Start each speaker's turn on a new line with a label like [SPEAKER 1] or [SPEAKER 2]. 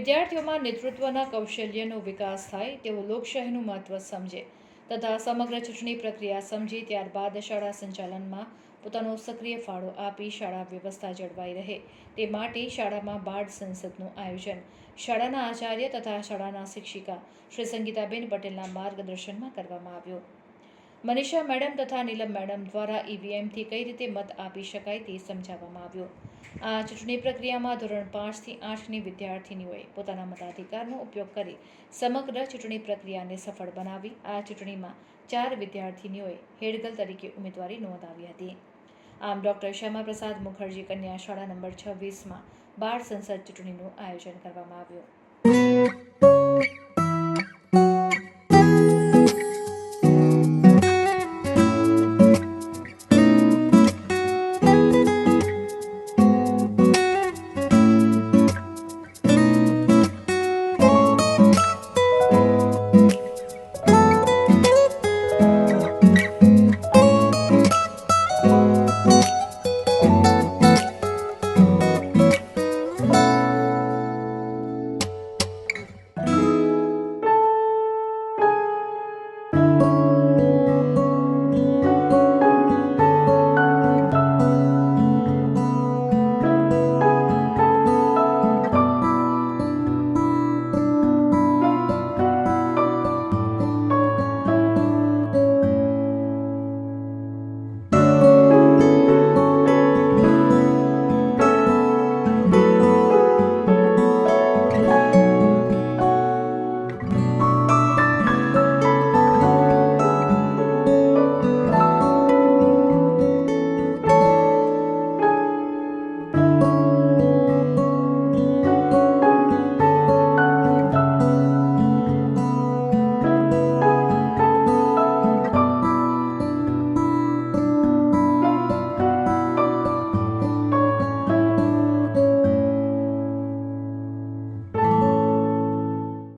[SPEAKER 1] વિદ્યાર્થીઓમાં નેતૃત્વના કૌશલ્યનો વિકાસ થાય, તેઓ લોકશાહીનું મહત્વ સમજે તથા સમગ્ર ચૂંટણી પ્રક્રિયા સમજી ત્યારબાદ શાળા સંચાલનમાં પોતાનો સક્રિય ફાળો આપી શાળા વ્યવસ્થા જળવાઈ રહે તે માટે શાળામાં બાળ સંસદનું આયોજન શાળાના આચાર્ય તથા શાળાના શિક્ષિકા શ્રી સંગીતાબેન પટેલના માર્ગદર્શનમાં કરવામાં આવ્યું. મનીષા મેડમ તથા નીલમ મેડમ દ્વારા ઈવીએમથી કઈ રીતે મત આપી શકાય તે સમજાવવામાં આવ્યું. આ ચૂંટણી પ્રક્રિયામાં ધોરણ 5 થી 8ની વિદ્યાર્થીનીઓએ પોતાના મતાધિકારનો ઉપયોગ કરી સમગ્ર ચૂંટણી પ્રક્રિયાને સફળ બનાવી. આ ચૂંટણીમાં 4 વિદ્યાર્થીનીઓએ હેડગર્લ તરીકે ઉમેદવારી નોંધાવી હતી. આમ ડૉક્ટર શ્યામાપ્રસાદ મુખર્જી કન્યા શાળા નંબર 26માં બાળ સંસદ ચૂંટણીનું આયોજન કરવામાં આવ્યું.